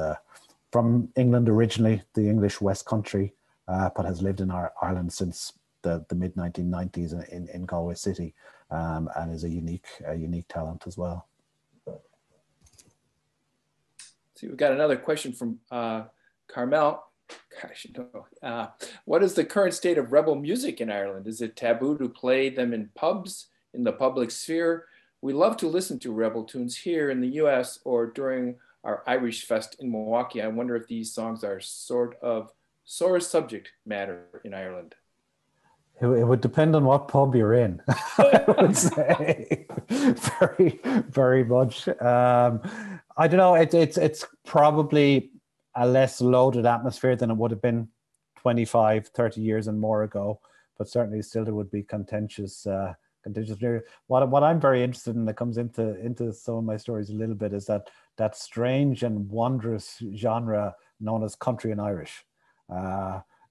from England originally, the English West Country, but has lived in Ireland since the mid 1990s in Galway City, and is a unique talent as well. See, we've got another question from Carmel. Gosh, what is the current state of rebel music in Ireland? Is it taboo to play them in pubs, in the public sphere? We love to listen to rebel tunes here in the US or during our Irish Fest in Milwaukee. I wonder if these songs are sort of sore subject matter in Ireland. It would depend on what pub you're in, I would say. Very, very much. I don't know. It's probably a less loaded atmosphere than it would have been 25, 30 years and more ago. But certainly still there would be contentious. What I'm very interested in that comes into some of my stories a little bit is that strange and wondrous genre known as country and Irish.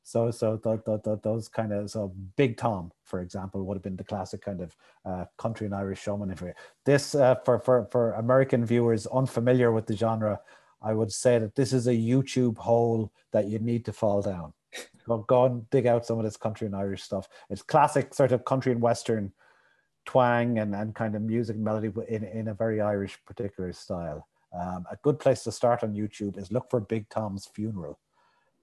So those kind of, so Big Tom, for example, would have been the classic kind of country and Irish showman. This, for American viewers unfamiliar with the genre, I would say that this is a YouTube hole that you need to fall down. Go and dig out some of this country and Irish stuff. It's classic sort of country and Western twang and kind of music and melody in a very Irish particular style. A good place to start on YouTube is look for Big Tom's funeral,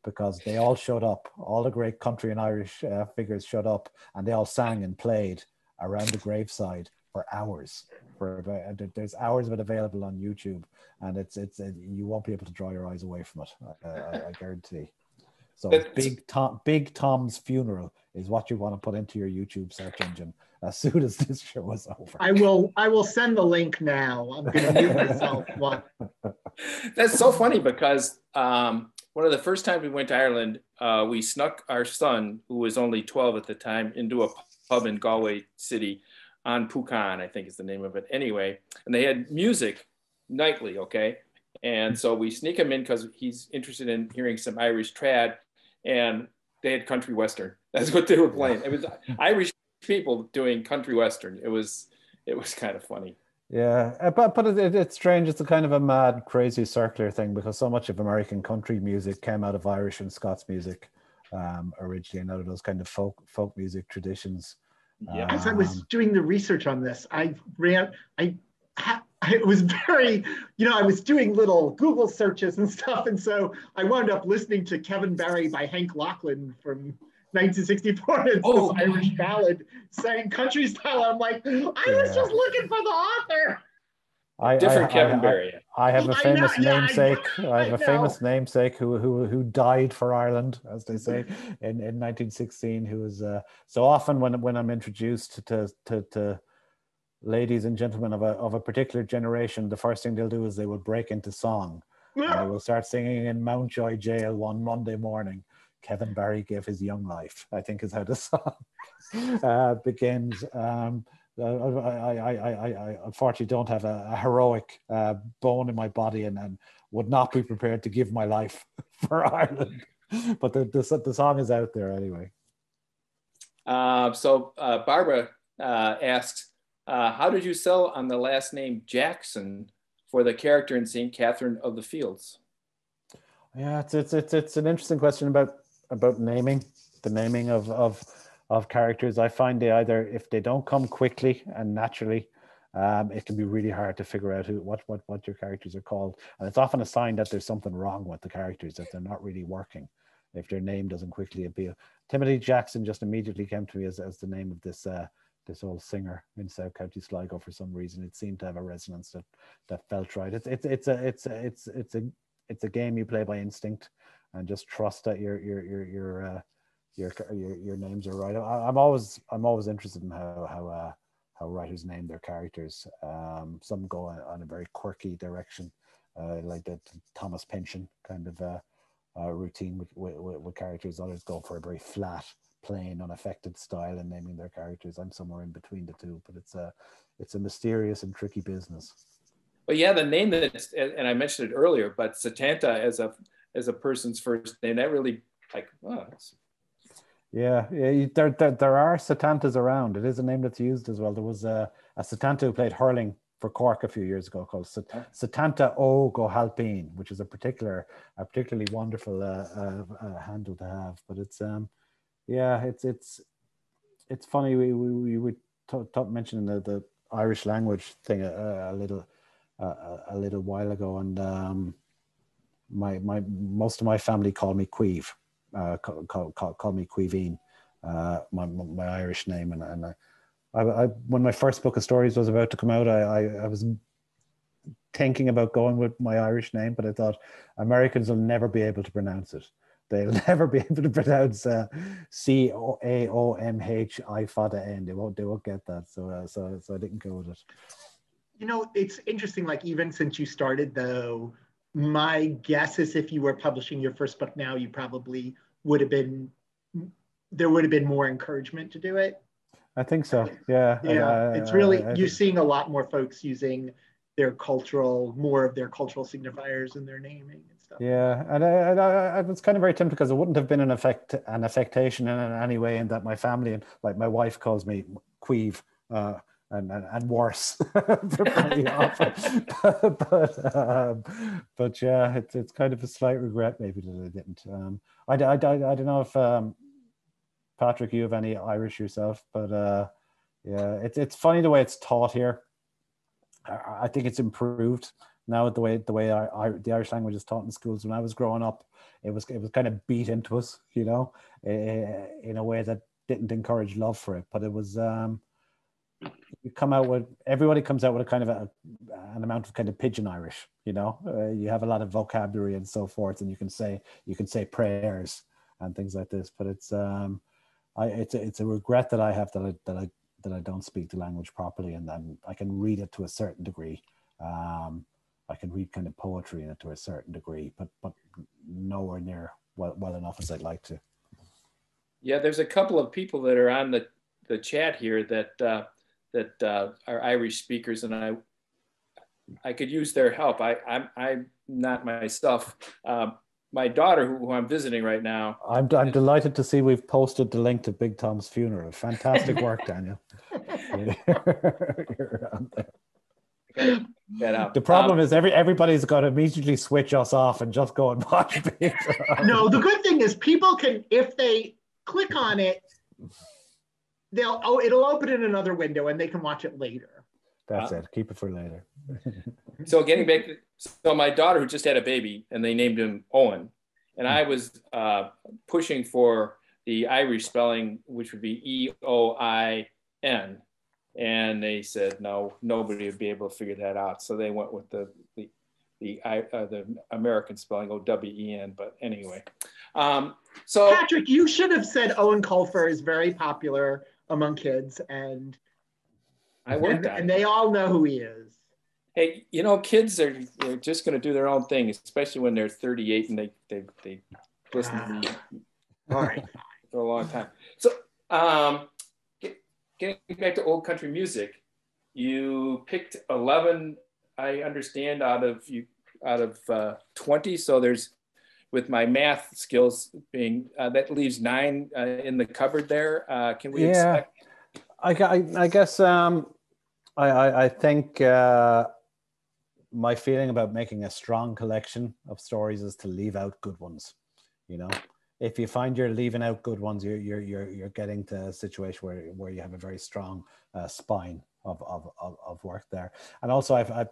because they all showed up. All the great country and Irish figures showed up, and they all sang and played around the graveside for hours. There's hours of it available on YouTube, and it's you won't be able to draw your eyes away from it. I guarantee. So Big Tom's funeral is what you want to put into your YouTube search engine as soon as this show is over. I will send the link now. I'm going to mute myself. That's so funny because one of the first times we went to Ireland, we snuck our son, who was only 12 at the time, into a pub in Galway City on Pucan, I think is the name of it. Anyway, and they had music nightly, okay? And so we sneak him in because he's interested in hearing some Irish trad, and they had country western. That's what they were playing. It was Irish people doing country western. It was kind of funny. Yeah, but it's strange. It's a kind of a mad, crazy circular thing, because so much of American country music came out of Irish and Scots music originally, and out of those kind of folk music traditions. Yeah, as I was doing the research on this, it was very, I was doing little Google searches and stuff, and so I wound up listening to Kevin Barry by Hank Lachlan from 1964. It's this Irish ballad sang country style. I'm like, I was just looking for the author. Kevin Barry. I have a famous namesake. I have a famous namesake who died for Ireland, as they say, in 1916. Who was so often when I'm introduced to ladies and gentlemen of a particular generation, the first thing they'll do is they will break into song. And they will start singing in Mountjoy Jail one Monday morning. Kevin Barry gave his young life, I think is how the song begins. I unfortunately don't have a heroic bone in my body and would not be prepared to give my life for Ireland. But the song is out there anyway. So Barbara asks, how did you sell on the last name Jackson for the character in St. Catherine of the Fields? Yeah, it's an interesting question about naming, the naming of characters. I find they either, if they don't come quickly and naturally, it can be really hard to figure out what your characters are called. And it's often a sign that there's something wrong with the characters, that they're not really working if their name doesn't quickly appeal. Timothy Jackson just immediately came to me as the name of this old singer in South County Sligo. For some reason, it seemed to have a resonance that felt right. It's a game you play by instinct, and just trust that your names are right. I'm always interested in how writers name their characters. Some go on a very quirky direction, like the Thomas Pynchon kind of routine with characters. Others go for a very flat, plain, unaffected style in naming their characters. I'm somewhere in between the two, but it's a mysterious and tricky business. Well, yeah, the name that, and I mentioned it earlier, but Satanta as a person's first name, that really like, oh, yeah, there are Satantas around. It is a name that's used as well. There was a Satanta who played hurling for Cork a few years ago called Satanta O Gohalpin, which is a particularly wonderful handle to have. But it's it's funny. We were mentioning the Irish language thing a little while ago, and my most of my family call me Queeve. Call me Queeveen, my Irish name, and I when my first book of stories was about to come out, I was thinking about going with my Irish name, but I thought Americans will never be able to pronounce it. They'll never be able to pronounce Caomhi. They won't get that. So I didn't go with it. You know, it's interesting. Like even since you started, though, my guess is if you were publishing your first book now, you probably there would have been more encouragement to do it. I think so. Yeah. Yeah. It's really, you're seeing a lot more folks using more of their cultural signifiers in their naming and stuff. Yeah. And I was kind of very tempted because it wouldn't have been an affectation in any way, in that my family and like my wife calls me Queeve. And worse pretty often. but yeah, it's kind of a slight regret maybe that I didn't. I don't know if Patrick, you have any Irish yourself, but yeah, it's funny the way it's taught here. I think it's improved now with the way the Irish language is taught in schools. When I was growing up, it was kind of beat into us, you know, in a way that didn't encourage love for it. But it was. Everybody comes out with a kind of an amount of kind of pidgin Irish, you know. You have a lot of vocabulary and so forth, and you can say prayers and things like this. But it's a regret that I have that I don't speak the language properly, and then I can read it to a certain degree. I can read kind of poetry in it to a certain degree, but nowhere near well enough as I'd like to. Yeah, there's a couple of people that are on the chat here that are Irish speakers, and I could use their help. I'm not myself. My daughter, who I'm visiting right now. I'm delighted to see we've posted the link to Big Tom's funeral. Fantastic work, Daniel. You're on there. Get out. The problem is everybody's got to immediately switch us off and just go and watch Big Tom. No, the good thing is people can, if they click on it, it'll open in another window and they can watch it later. That's it. Keep it for later. So getting back, so my daughter who just had a baby and they named him Owen, and I was pushing for the Irish spelling, which would be Eoin, and they said no, nobody would be able to figure that out. So they went with the American spelling Owen. But anyway, so Patrick, you should have said Owen Colfer is very popular among kids, and they all know who he is. Hey, you know, kids they're just going to do their own thing, especially when they're 38 and they listen to me all right for a long time. So, getting back to old country music, you picked 11, I understand, out of 20. So there's, with my math skills being that leaves 9 in the cupboard there. Can we expect? I guess I think my feeling about making a strong collection of stories is to leave out good ones. You know, if you find you're leaving out good ones, you're getting to a situation where you have a very strong spine of work there. And also I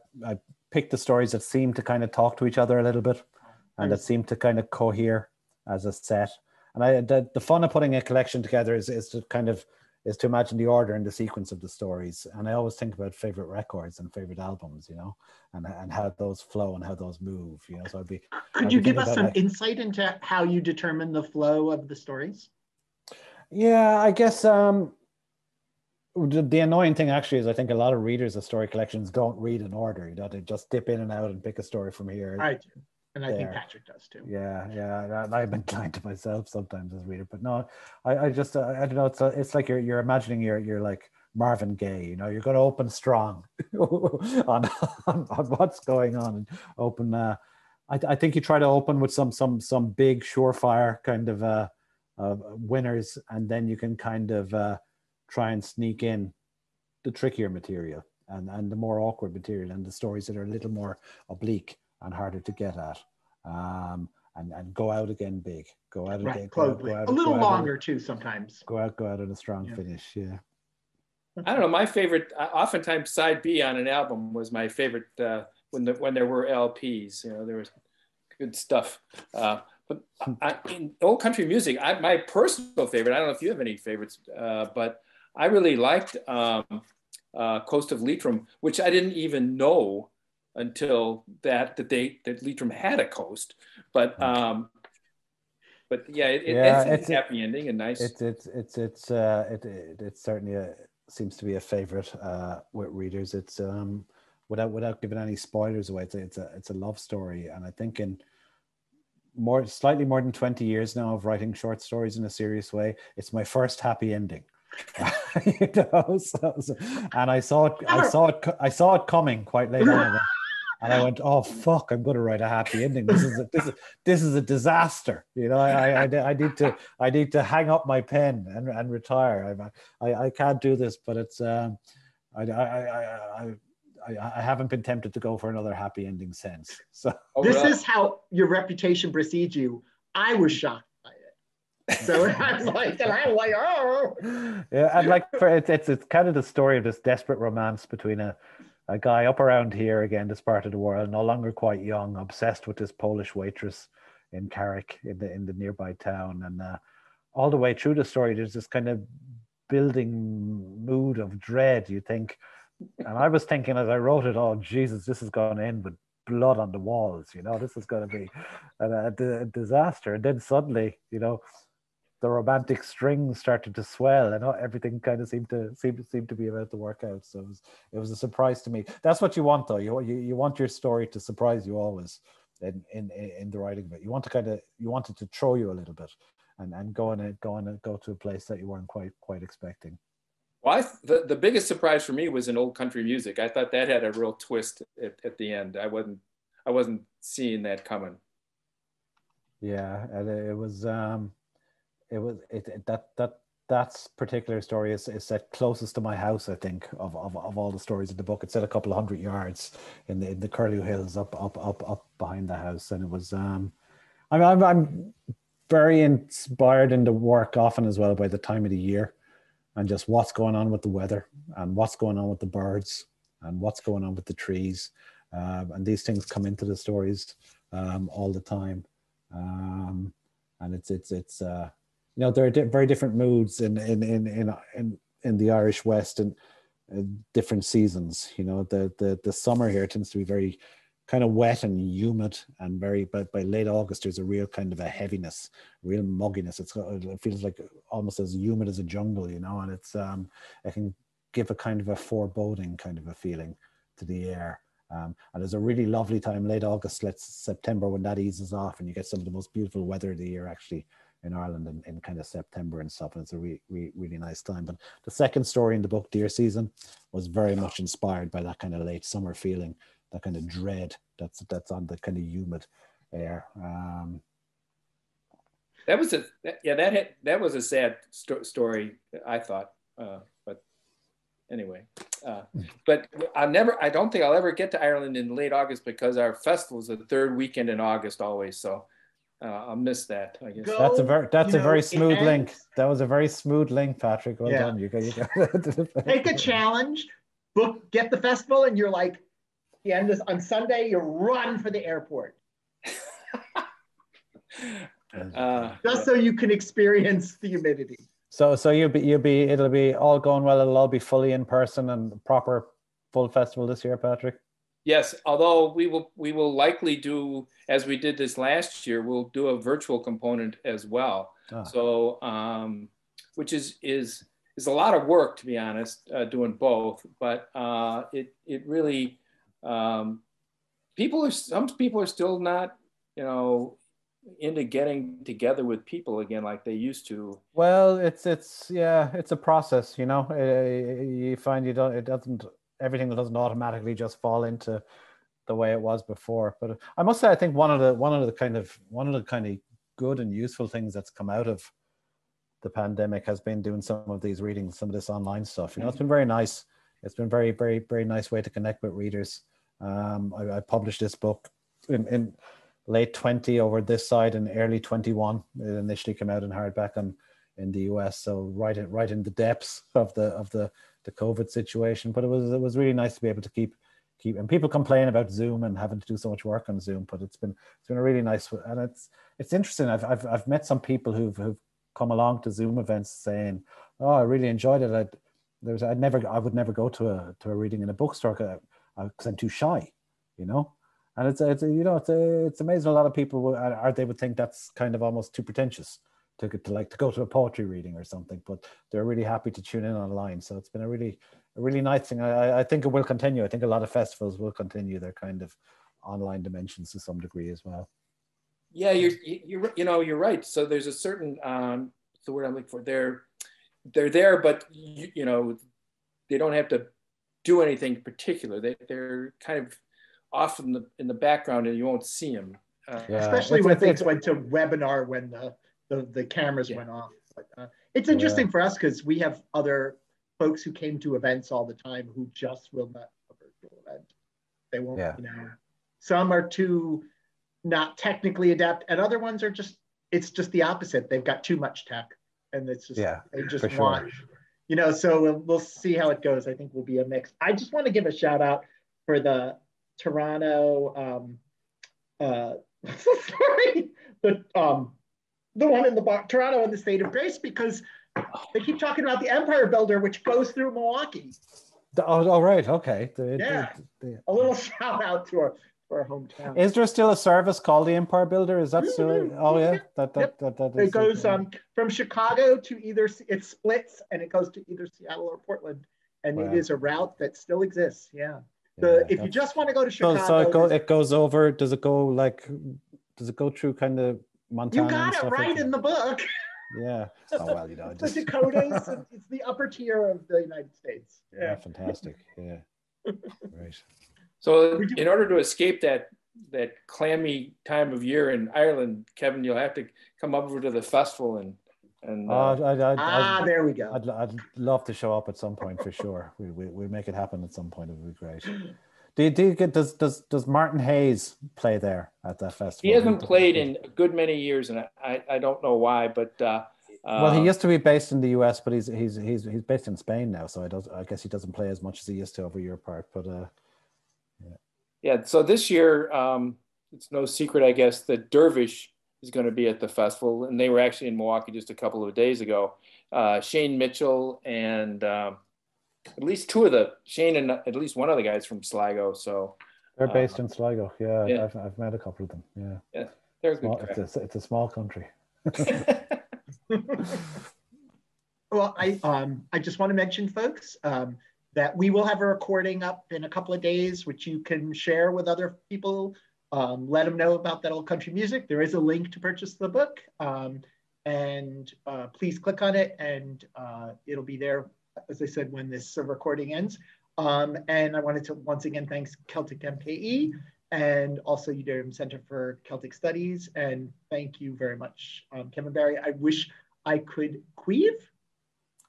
picked the stories that seem to kind of talk to each other a little bit, and that seem to kind of cohere as a set. And the fun of putting a collection together is to imagine the order and the sequence of the stories. And I always think about favorite records and favorite albums, you know, and how those flow and how those move, you know. So Could you give us some insight into how you determine the flow of the stories? Yeah, I guess The annoying thing actually is I think a lot of readers of story collections don't read in order. You know, they just dip in and out and pick a story from here. I do. And I there. think Patrick does too. Yeah. I've been kind to myself sometimes as a reader, but no, I just I don't know. It's like you're imagining you're like Marvin Gaye. You know, you're going to open strong on what's going on and open. I think you try to open with some big surefire kind of winners, and then you can kind of try and sneak in the trickier material and the more awkward material and the stories that are a little more oblique and harder to get at, and go out again big, go out again, go out a little longer too sometimes. Go out on a strong finish. Yeah. I don't know. My favorite, oftentimes side B on an album was my favorite when there were LPs. You know, there was good stuff. But in old country music, my personal favorite, I don't know if you have any favorites, but I really liked Coast of Leitrim, which I didn't even know until that Leitrim had a coast. But yeah, it's a happy ending and nice. It certainly seems to be a favorite with readers. It's without giving any spoilers away, it's a love story, and I think in slightly more than 20 years now of writing short stories in a serious way, it's my first happy ending. You know, and I saw it coming quite late on, and I went, oh fuck, I'm going to write a happy ending. This is a disaster. You know, I need to hang up my pen and retire. I can't do this, but it's I haven't been tempted to go for another happy ending since. So this is how your reputation precedes you. I was shocked by it. So I was like, oh. Yeah, and like it's kind of the story of this desperate romance between a guy up around here, again, this part of the world, no longer quite young, obsessed with this Polish waitress in Carrick in the nearby town. And all the way through the story, there's this kind of building mood of dread, you think. And I was thinking as I wrote it, oh, Jesus, this is going to end with blood on the walls. You know, this is going to be a disaster. And then suddenly, you know, the romantic strings started to swell and everything kind of seemed to be about to work out. So it was a surprise to me. That's what you want, though. You want your story to surprise you always in the writing of it. You want it to throw you a little bit and go to a place that you weren't quite expecting. Well, the biggest surprise for me was in old country music. I thought that had a real twist at the end. I wasn't seeing that coming. Yeah, and that particular story is set closest to my house, I think, of all the stories in the book. It's set a couple of 100 yards in the Curlew Hills up behind the house, and it was. I'm very inspired in the work often as well by the time of the year. And just what's going on with the weather and what's going on with the birds and what's going on with the trees. And these things come into the stories all the time. And it's you know, there are very different moods in the Irish West and different seasons. You know, the summer here tends to be very kind of wet and humid, and but by late August there's a real kind of a heaviness, real mugginess. It feels like almost as humid as a jungle, you know, and it can give a kind of a foreboding kind of a feeling to the air. And there's a really lovely time, late August, September, when that eases off and you get some of the most beautiful weather of the year actually in Ireland in kind of September and stuff, and it's a really nice time. But the second story in the book, Deer Season, was very much inspired by that kind of late summer feeling, that kind of dread that's on the kind of humid air. That was a sad story, I thought. But anyway, but I don't think I'll ever get to Ireland in late August because our festival is the third weekend in August always. So I'll miss that, I guess. That's a very smooth link. That was a very smooth link, Patrick. Well done. You take a challenge, get the festival, and you're like, the end is on Sunday, you run for the airport. Just so you can experience the humidity. So it'll be all going well. It'll all be fully in person and proper full festival this year, Patrick. Yes, although we will likely do, as we did this last year, we'll do a virtual component as well. So which is is a lot of work, to be honest, doing both. But it really some people are still not, into getting together with people again like they used to. Well, it's a process, you find everything doesn't automatically just fall into the way it was before. But I must say, I think one of the kind of good and useful things that's come out of the pandemic has been doing some of these readings, some of this online stuff. It's been very nice. It's been very, very, very nice way to connect with readers. I published this book in late 20 over this side and early 21. It initially came out in hardback in the US, so right in the depths of the COVID situation. But it was really nice to be able to keep. And people complain about Zoom and having to do so much work on Zoom, but it's been a really nice, and it's interesting. I've met some people who've come along to Zoom events saying, "Oh, I really enjoyed it. I would never go to a reading in a bookstore because I'm too shy, And it's amazing. A lot of people they would think that's kind of almost too pretentious to go to a poetry reading or something, but they're really happy to tune in online. So it's been a really nice thing. I think it will continue. I think a lot of festivals will continue their kind of online dimensions to some degree as well. Yeah, you're right. So there's a certain the word I'm looking for. They're there, but they don't have to do anything particular. They're kind of off in the background, and you won't see them. Especially when things went to webinar when the cameras went off. But, it's interesting for us because we have other folks who came to events all the time who just will not do a virtual event. They won't. Some are too not technically adept, and other ones are it's just the opposite. They've got too much tech, and it's just they just want, so we'll see how it goes. I think we'll be a mix. I just want to give a shout out for the Toronto sorry, the one in the Toronto and the State of Grace, because they keep talking about the Empire Builder, which goes through Milwaukee. Oh, right, okay. A little shout out to our hometown. Is there still a service called the Empire Builder? Is that still? Oh yeah, that it goes from Chicago to it splits and it goes to either Seattle or Portland, and it is a route that still exists. Yeah. If you just want to go to Chicago, so it goes over. Does it go through kind of Montana? You got it right in the book. Yeah. Oh well, the Dakotas. It's the upper tier of the United States. Yeah, fantastic. Yeah. Right. So in order to escape that clammy time of year in Ireland, Kevin, you'll have to come over to the festival and there we go. I'd love to show up at some point for sure. We'll make it happen at some point. It would be great. Does Martin Hayes play there at that festival? He hasn't played in a good many years, and I don't know why, but well, he used to be based in the US, but he's based in Spain now, so I guess he doesn't play as much as he used to over your part. But so this year, it's no secret, I guess, that Dervish is going to be at the festival, and they were actually in Milwaukee just a couple of days ago. Shane Mitchell and Shane and at least one of the guys from Sligo. So they're based in Sligo. Yeah. I've met a couple of them. Yeah, they're good. It's a small country. Well, I just want to mention, folks, that we will have a recording up in a couple of days, which you can share with other people. Let them know about that old country music. There is a link to purchase the book, and please click on it, and it'll be there, as I said, when this recording ends. And I wanted to once again thank Celtic MKE and also UW Center for Celtic Studies, and thank you very much, Kevin Barry. I wish I could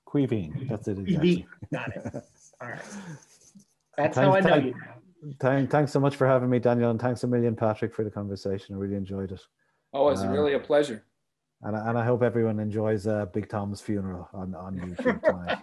Queeving. That's it. Exactly. Got it. All right. That's how I know you now. Thanks so much for having me, Daniel, and thanks a million, Patrick, for the conversation. I really enjoyed it. Oh, it's really a pleasure. And I hope everyone enjoys Big Tom's funeral on YouTube tonight.